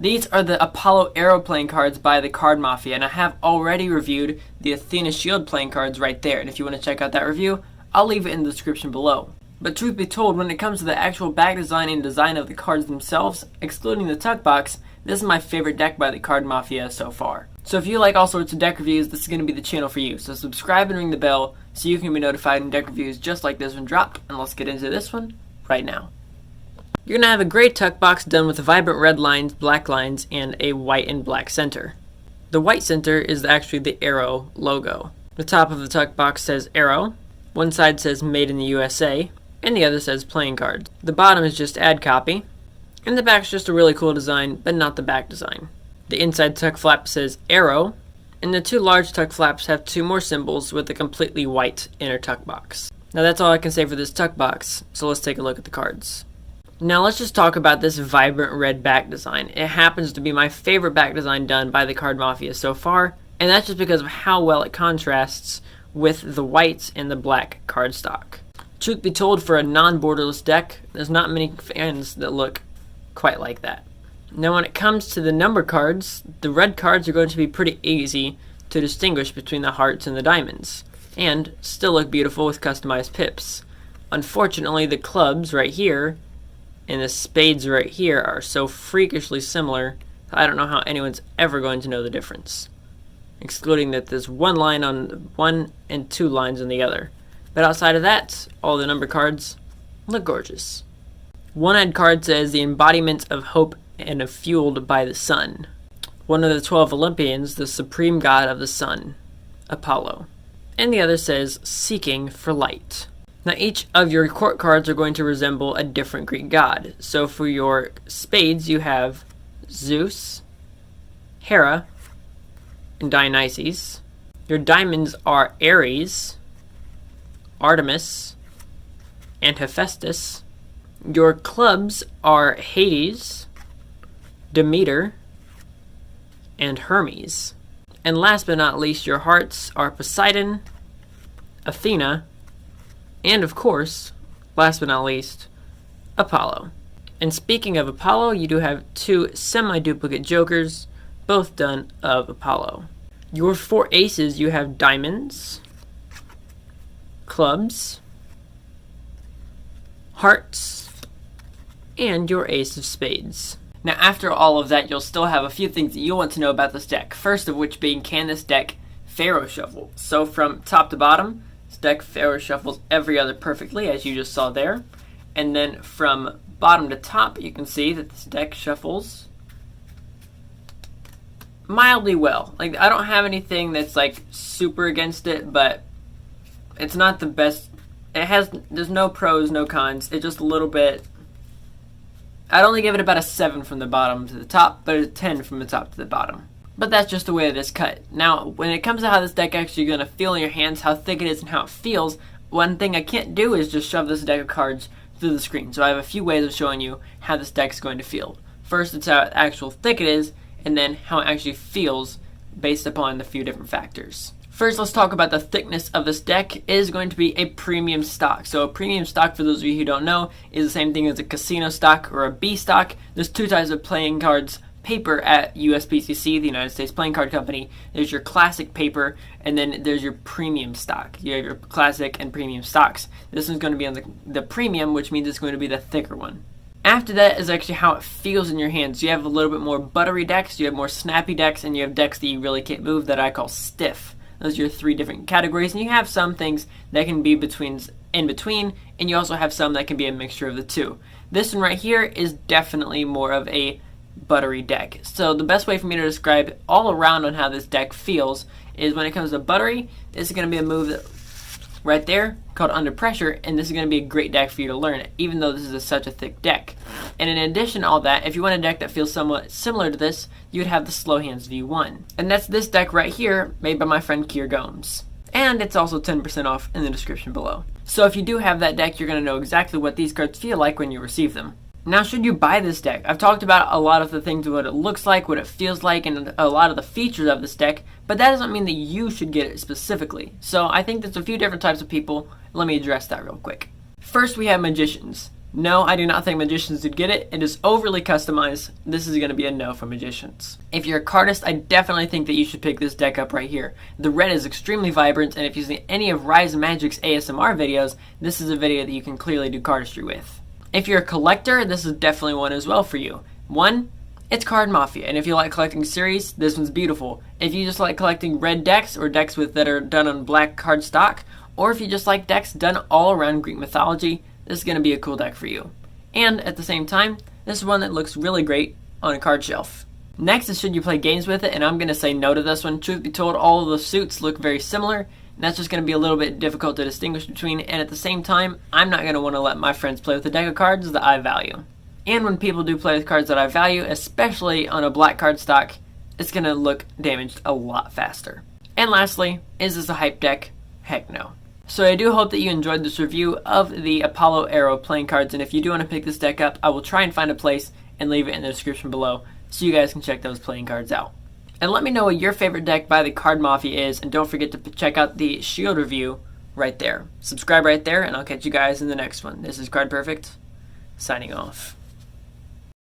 These are the Apollo Arrow playing cards by the Card Mafia, and I have already reviewed the Athena Shield playing cards right there, and if you want to check out that review, I'll leave it in the description below. But truth be told, when it comes to the actual back design and design of the cards themselves, excluding the tuck box, this is my favorite deck by the Card Mafia so far. So if you like all sorts of deck reviews, this is going to be the channel for you. So subscribe and ring the bell so you can be notified when deck reviews just like this one drop. And let's get into this one right now. You're going to have a gray tuck box done with vibrant red lines, black lines, and a white and black center. The white center is actually the Arrow logo. The top of the tuck box says Arrow. One side says Made in the USA, and the other says Playing Cards. The bottom is just Add Copy, and the back's just a really cool design, but not the back design. The inside tuck flap says Arrow, and the two large tuck flaps have two more symbols with a completely white inner tuck box. Now that's all I can say for this tuck box, so let's take a look at the cards. Now let's just talk about this vibrant red back design. It happens to be my favorite back design done by the Card Mafia so far, and that's just because of how well it contrasts with the white and the black cardstock. Truth be told, for a non-borderless deck, there's not many fans that look quite like that. Now when it comes to the number cards, the red cards are going to be pretty easy to distinguish between the hearts and the diamonds, and still look beautiful with customized pips. Unfortunately, the clubs right here and the spades right here are so freakishly similar, I don't know how anyone's ever going to know the difference. Excluding that there's one line on one and two lines on the other. But outside of that, all the number cards look gorgeous. One-eyed card says the embodiment of hope and fueled by the sun. One of the 12 Olympians, the supreme god of the sun, Apollo. And the other says seeking for light. Now each of your court cards are going to resemble a different Greek god. So for your spades you have Zeus, Hera, and Dionysus. Your diamonds are Ares, Artemis, and Hephaestus. Your clubs are Hades, Demeter, and Hermes. And last but not least, your hearts are Poseidon, Athena, and of course, last but not least, Apollo. And speaking of Apollo, you do have two semi-duplicate jokers, both done of Apollo. Your four aces, you have diamonds, clubs, hearts, and your ace of spades. Now after all of that, you'll still have a few things that you'll want to know about this deck. First of which being, can this deck Pharaoh Shuffle? So from top to bottom, this deck Pharaoh Shuffles every other perfectly, as you just saw there. And then from bottom to top, you can see that this deck shuffles mildly well. Like, I don't have anything that's like super against it, but it's not the best. There's no pros, no cons. It's just a little bit. I'd only give it about a 7 from the bottom to the top, but a 10 from the top to the bottom. But that's just the way it is cut. Now, when it comes to how this deck actually going to feel in your hands, how thick it is and how it feels, one thing I can't do is just shove this deck of cards through the screen. So I have a few ways of showing you how this deck is going to feel. First, it's how actual thick it is, and then how it actually feels based upon the few different factors. First, let's talk about the thickness of this deck. It is going to be a premium stock. So a premium stock, for those of you who don't know, is the same thing as a casino stock or a B stock. There's two types of playing cards paper at USPCC, the United States Playing Card Company. There's your classic paper, and then there's your premium stock. You have your classic and premium stocks. This one's going to be on the premium, which means it's going to be the thicker one. After that is actually how it feels in your hands. You have a little bit more buttery decks, you have more snappy decks, and you have decks that you really can't move that I call stiff. Those are your three different categories, and you have some things that can be in between, and you also have some that can be a mixture of the two. This one right here is definitely more of a buttery deck. So the best way for me to describe all around on how this deck feels is when it comes to buttery, this is going to be a move that right there called Under Pressure, and this is going to be a great deck for you to learn, even though this is such a thick deck. And in addition to all that, if you want a deck that feels somewhat similar to this, you would have the Slow Hands V1. And that's this deck right here, made by my friend Kier Gomes. And it's also 10% off in the description below. So if you do have that deck, you're going to know exactly what these cards feel like when you receive them. Now, should you buy this deck? I've talked about a lot of the things, what it looks like, what it feels like, and a lot of the features of this deck, but that doesn't mean that you should get it specifically. So I think there's a few different types of people. Let me address that real quick. First, we have magicians. No, I do not think Magicians would get it. It is overly customized. This is going to be a no for Magicians. If you're a cardist, I definitely think that you should pick this deck up right here. The red is extremely vibrant, and if you've seen any of Rise of Magic's ASMR videos, this is a video that you can clearly do cardistry with. If you're a collector, this is definitely one as well for you. One, it's Card Mafia, and if you like collecting series, this one's beautiful. If you just like collecting red decks or decks that are done on black card stock, or if you just like decks done all around Greek mythology, this is going to be a cool deck for you. And at the same time, this is one that looks really great on a card shelf. Next is should you play games with it, and I'm going to say no to this one. Truth be told, all of the suits look very similar, and that's just going to be a little bit difficult to distinguish between, and at the same time, I'm not going to want to let my friends play with a deck of cards that I value. And when people do play with cards that I value, especially on a black card stock, it's going to look damaged a lot faster. And lastly, is this a hype deck? Heck no. So I do hope that you enjoyed this review of the Apollo Arrow playing cards, and if you do want to pick this deck up, I will try and find a place and leave it in the description below so you guys can check those playing cards out. And let me know what your favorite deck by the Card Mafia is, and don't forget to check out the Shield review right there. Subscribe right there, and I'll catch you guys in the next one. This is Card Perfect, signing off.